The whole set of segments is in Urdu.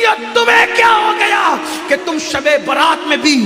اور تمہیں کیا ہو گیا کہ تم شب برات میں بھی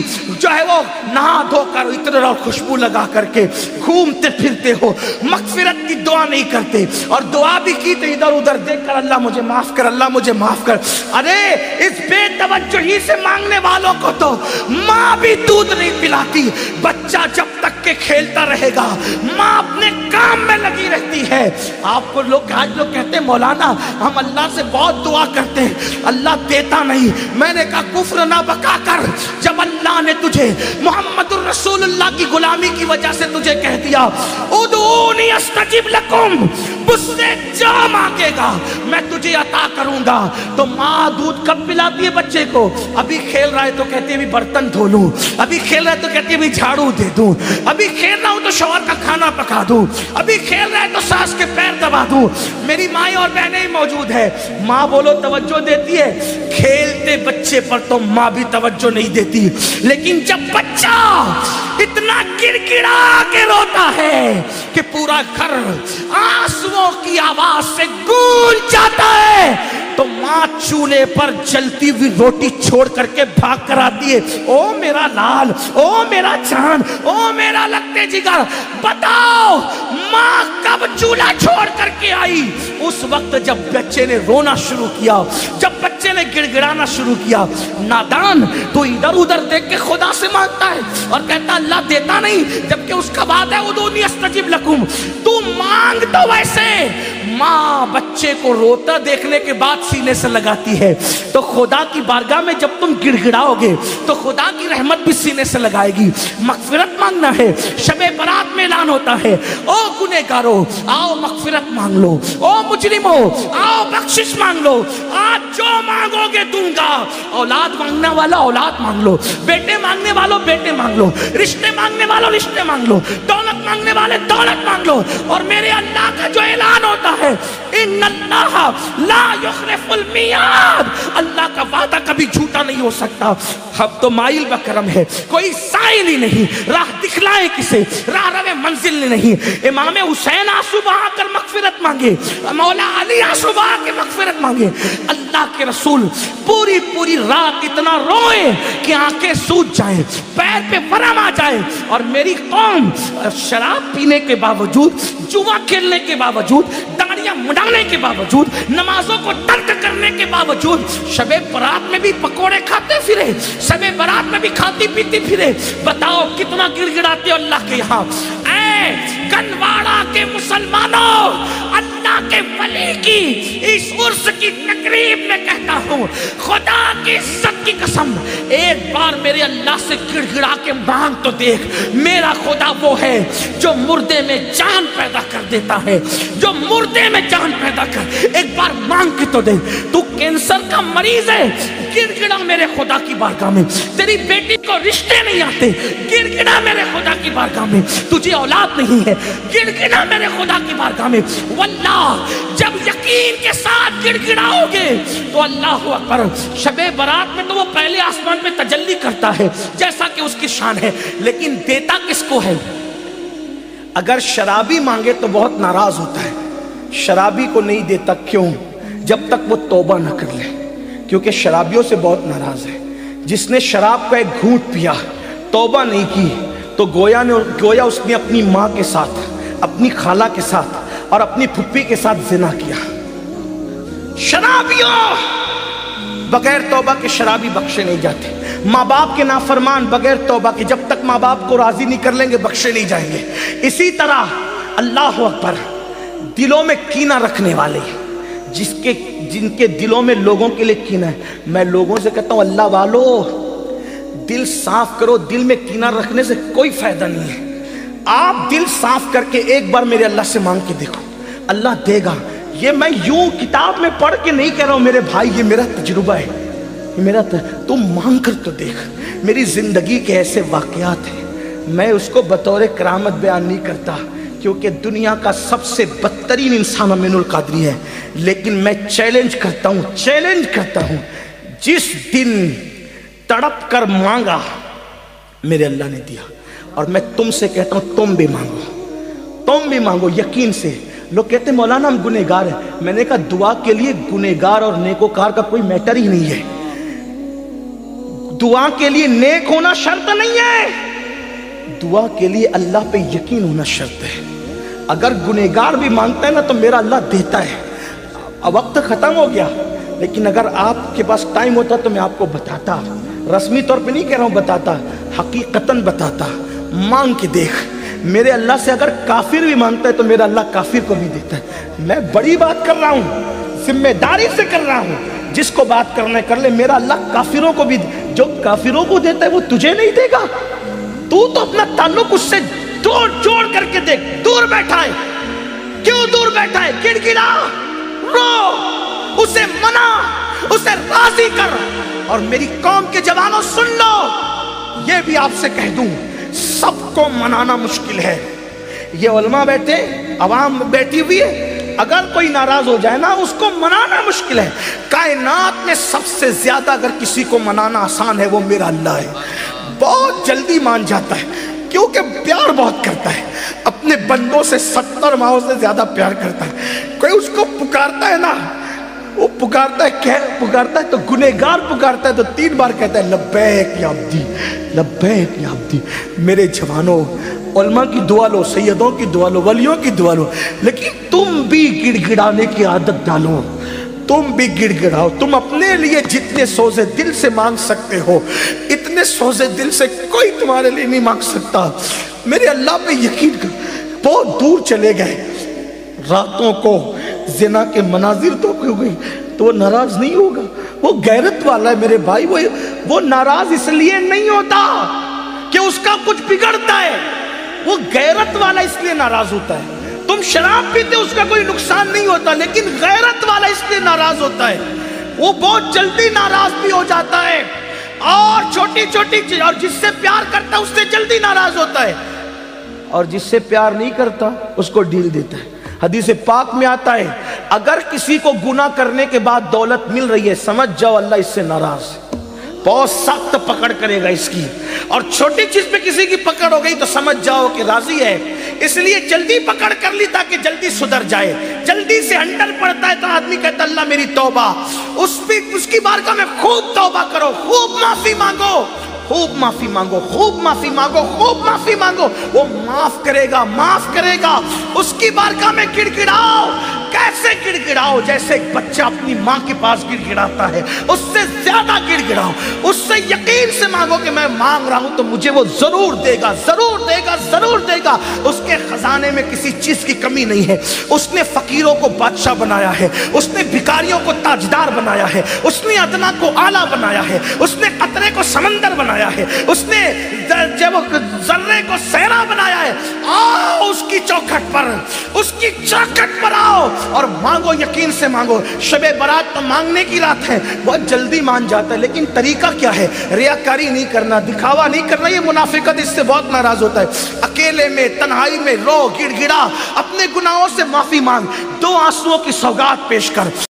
جو ہے وہ نہا دھو کر عطر اور خوشبو لگا کر کے گھومتے پھرتے ہو، مغفرت کی دعا نہیں کرتے، اور دعا بھی کی تو ادھر ادھر دیکھ کر اللہ مجھے معاف کر، اللہ مجھے معاف کر۔ ارے اس بے توجہی سے مانگنے والوں کو تو ماں بھی دودھ نہیں پلاتی۔ بچہ جب تک کہ کھیلتا رہے گا ماں اپنے کام میں لگی رہتی ہے۔ آپ کو آج لوگ کہتے ہیں مولانا ہم اللہ سے بہت دعا کرتے ہیں اللہ دیتا نہیں۔ میں نے کہا کفر نہ بکا کر، جب اللہ نے تجھے محمد الرسول اللہ کی غلامی کی وجہ سے تجھے کہہ دیا ادعونی استجب لکم، مجھ سے جو مانگے گا میں تجھے عطا کروں گا، تو ماں دودھ کب پلاتی ہے بچے کو؟ ابھی کھیل رہا ہے تو کہتی ہے ابھی برتن دھو لوں، ابھی کھیل رہا ہے تو کہتی ہے ابھی جھاڑو دے دوں، ابھی کھیل رہا ہوں تو شوہر کا کھانا پکا دوں، ابھی کھیل رہا ہے تو ساس کے پیر دبا دوں۔ میری مائیں اور بہنیں موجود ہے، ماں بولو توجہ دیتی ہے، کھیلتے بچے پر تو ماں بھی توجہ نہیں دیتی، لیکن جب بچہ اتنا گڑگڑا کے روتا ہے کہ پورا گھر آنسوؤں کی آواز سے گونج جاتا ہے، تو ماں چولہے پر جلتی ہوئی روٹی چھوڑ کر کے بھاگ کر آتی ہے، او میرا لال، او میرا جان، او میرا لگتے جگر، بتاؤ ماں کب چولہا چھوڑ کر کے آئی؟ اس وقت جب بچے نے رونا شروع کیا، جب بچے نے گڑ گڑانا شروع کیا۔ نادان تو ادھر ادھر دیکھ کے خدا سے مانگتا ہے اور کہتا اللہ دیتا نہیں، جبکہ اس کا بات ہے ادعونی استجب لکم۔ تو مانگ تو ویسے ماں بچے کو روتا دیکھنے کے بعد سینے سے لگاتی ہے، تو خدا کی بارگاہ میں جب تم گڑ گڑاؤ گے تو خدا کی رحمت بھی سینے سے لگائے گی۔ مغفرت مانگنا ہے، شب برات میں اعلان ہوتا ہے او گنہگارو آؤ مغفرت مانگ لو، او مجرمو آؤ بخشش مانگ لو، آج جو مانگو گے دوں گا۔ اولاد مانگنے والا اولاد مانگ لو، بیٹے مانگنے والوں بیٹے مانگ لو، رشتے مانگنے والوں رشتے مانگ لو، دولت مانگنے والے دولت مانگ لو، اور میرے اللہ کا جو اعلان ہوتا ہے ان اللہ لا یخلف المیعاد، اللہ کا وعدہ کبھی جھوٹا نہیں ہو سکتا۔ اب تو مائل بکرم ہے، کوئی سائل ہی نہیں، راہ دکھلائے کسے، راہ روے منزل نہیں۔ امام حسین آنسو بہا کر مغفرت مانگے، مولا علی آنسو بہا کے مغفرت مانگے، اللہ کے رسول پوری پوری رات اتنا روئے کہ آنکھیں سوج جائیں، پیر پہ ورم آ جائے، اور میری قوم شراب پینے کے باوجود، جوا کھیلنے کے باوجود، داڑیاں مڈانے کے باوجود، نمازوں کو ترک کرنے کے باوجود شب برات میں بھی پکوڑے کھاتے پھرے، شب برات میں بھی کھاتی پیتی پھرے۔ بتاؤ کتنا گڑ گڑاتے ہو اللہ کے یہاں۔ اے کنواڑا کے مسلمانوں، اللہ کے ولی کی اس عرس کی تقریب میں کہتا ہوں خدا کی عزت کی قسم، ایک بار میرے اللہ سے گڑ گڑا کے مانگ تو دیکھ۔ میرا خدا وہ ہے جو مردے میں جان پیدا کر دیتا ہے، جو مردے میں جان پیدا کر، ایک بار مانگ کے تو دیکھ۔ تو کینسر کا مریض ہے، گڑ گڑا میرے خدا کی بارگاہ میں۔ تیری بیٹی کو رشتے نہیں آتے، گڑ گڑا میرے خدا کی بارگاہ میں۔ تجھے اولاد نہیں ہے، گڑ گڑا میرے خدا کی بارگاہ میں۔ واللہ جب یقین کے ساتھ گڑ گڑاؤ گے تو اللہ اکبر، شب برات میں تو وہ پہلے آسمان پہ تجلی کرتا ہے جیسا کہ اس کی شان ہے، لیکن دیتا کس کو ہے؟ اگر شرابی مانگے تو بہت ناراض ہوتا ہے، شرابی کو نہیں دیتا، کیوں؟ جب تک وہ توبہ نہ کر لے، کیونکہ شرابیوں سے بہت ناراض ہے۔ جس نے شراب کا ایک گھونٹ پیا، توبہ نہیں کی، تو گویا اس نے اپنی ماں کے ساتھ، اپنی خالہ کے ساتھ اور اپنی پھپھی کے ساتھ زنا کیا۔ شرابیوں بغیر توبہ کے شرابی بخشے نہیں جاتے، ماں باپ کے نافرمان بغیر توبہ کے جب تک ماں باپ کو راضی نہیں کر لیں گے بخشے نہیں جائیں گے۔ اسی طرح اللہ اکبر، دلوں میں کینہ رکھنے والے، جن کے دلوں میں لوگوں کے لیے کینہ ہے، میں لوگوں سے کہتا ہوں اللہ والو دل صاف کرو، دل میں کینہ رکھنے سے کوئی فائدہ نہیں ہے۔ آپ دل صاف کر کے ایک بار میرے اللہ سے مانگ کے دیکھو، اللہ دے گا۔ یہ میں یوں کتاب میں پڑھ کے نہیں کہہ رہا ہوں میرے بھائی، یہ میرا تجربہ ہے، تم مانگ کر تو دیکھ۔ میری زندگی کے ایسے واقعات ہیں، میں اس کو بطور کرامت بیان نہیں کرتا کیونکہ دنیا کا سب سے بدترین انسان امین القادری ہے، لیکن میں چیلنج کرتا ہوں جس دن تڑپ کر مانگا میرے اللہ نے دیا۔ اور میں تم سے کہتا ہوں تم بھی مانگو یقین سے۔ لوگ کہتے ہیں مولانا ہم گنہگار ہیں. میں نے کہا دعا کے لیے گنہگار اور نیکوکار کا کوئی میٹر ہی نہیں ہے. دعا کے لیے نیک ہونا شرط نہیں ہے, دعا کے لیے اللہ پہ یقین ہونا شرط ہے. اگر گنہگار بھی مانگتا ہے نا تو میرا اللہ دیتا ہے. اب وقت ختم ہو گیا, لیکن اگر آپ کے پاس ٹائم ہوتا تو میں آپ کو بتاتا, رسمی طور پہ نہیں کہہ رہا ہوں, بتاتا, حقیقتاً بتاتا. مانگ کے دیکھ, میرے اللہ سے اگر کافر بھی مانگتا ہے تو میرا اللہ کافر کو بھی دیتا ہے. میں بڑی بات کر رہا ہوں, ذمہ داری سے کر رہا ہوں. جس کو بات کرنا ہے کر لے. میرا اللہ کافروں کو بھی, جو کافروں کو دیتا ہے وہ تجھے نہیں دے گا. تو اپنا تعلق اس سے جوڑ کر کے دیکھ. دور بیٹھا ہے, کیوں دور بیٹھا ہے؟ گڑگڑا, رو, اسے منا, اسے راضی کر. اور میری قوم کے جوانوں سن لو, یہ بھی آپ سے کہہ دوں, سب کو منانا مشکل ہے. یہ علماء بیٹھے, عوام بیٹھی ہوئی ہے, اگر کوئی ناراض ہو جائے نا اس کو منانا مشکل ہے. کائنات میں سب سے زیادہ اگر کسی کو منانا آسان ہے وہ میرا اللہ ہے. بہت جلدی مان جاتا ہے کیونکہ پیار بہت کرتا ہے. اپنے بندوں سے 70 ماہوں سے زیادہ پیار کرتا ہے. کوئی اس کو پکارتا ہے نا, وہ پکارتا ہے تو گنہگار پکارتا ہے تو 3 بار کہتا ہے لبیک یا عبدی, لبیک یا عبدی. میرے جوانوں, علماء کی دعا لو, سیدوں کی دعا لو, ولیوں کی دعا لو, لیکن تم بھی گڑ گڑانے کی عادت ڈالو. تم بھی گڑ گڑاؤ. تم اپنے لیے جتنے سوزے دل سے مانگ سکتے ہو اتنے سوزے دل سے کوئی تمہارے لیے نہیں مانگ سکتا. میرے اللہ پہ یقین کر. بہت دور چلے گئے, راتوں کو زنا کے مناظر تو ہو گئی تو وہ ناراض نہیں ہوگا. وہ غیرت والا ہے میرے بھائی. وہ ناراض اس لیے نہیں ہوتا کہ اس کا کچھ بگڑتا ہے, وہ غیرت والا اس لیے ناراض ہوتا ہے. تم شراب پیتے اس کا کوئی نقصان نہیں ہوتا, لیکن غیرت والا اس لیے ناراض ہوتا ہے. وہ بہت جلدی ناراض بھی ہو جاتا ہے, اور چھوٹی چھوٹی چیز, اور جس سے پیار کرتا ہے اس سے جلدی ناراض ہوتا ہے, اور جس سے پیار نہیں کرتا اس کو ڈھیل دیتا ہے. حدیث پاک میں آتا ہے اگر کسی کو گناہ کرنے کے بعد دولت مل رہی ہے سمجھ جاؤ اللہ اس سے ناراض ہے. بہت سخت پکڑ کرے گا اس کی. اور چھوٹی چیز پہ کسی کی پکڑ ہو گئی تو سمجھ جاؤ کہ راضی ہے. اس لیے جلدی پکڑ کر لی تاکہ جلدی سدھر جائے. جلدی سے ہنڈل پڑتا ہے تو آدمی کہتا اللہ میری توبہ. اس کی بارگاہ میں خوب توبہ کرو, خوب معافی مانگو, خوب معافی مانگو, خوب معافی مانگو, خوب معافی مانگو. وہ معاف کرے گا, معاف کرے گا. اس کی بارگاہ میں گڑ گڑاؤ. کیسے گڑ گڑاؤ؟ جیسے ایک بچہ اپنی ماں کے پاس گڑ گڑاتا ہے, اس سے زیادہ گڑ گڑاؤ. اس سے یقین سے مانگو کہ میں مانگ رہا ہوں تو مجھے وہ ضرور دے گا, ضرور دے گا, ضرور دے گا. اس کے خزانے میں کسی چیز کی کمی نہیں ہے. اس نے فقیروں کو بادشاہ بنایا ہے, اس نے بھکاریوں کو تاجدار بنایا ہے, اس نے ادنا کو اعلیٰ بنایا ہے, اس نے قطرے کو سمندر بنایا ہے, اس نے ذرے کو صحرا بنایا ہے. آؤ اس کی چوکھٹ پر, اس کی چوکھٹ پر آؤ اور مانگو, یقین سے مانگو. شب برات تو مانگنے کی رات ہے, بہت جلدی مان جاتا ہے, لیکن طریقہ کیا ہے؟ ریاکاری نہیں کرنا, دکھاوا نہیں کرنا. یہ منافقت, اس سے بہت ناراض ہوتا ہے. اکیلے میں تنہائی میں رو, گڑ گڑا, اپنے گناہوں سے معافی مانگ, 2 آنسوؤں کی سوگات پیش کر.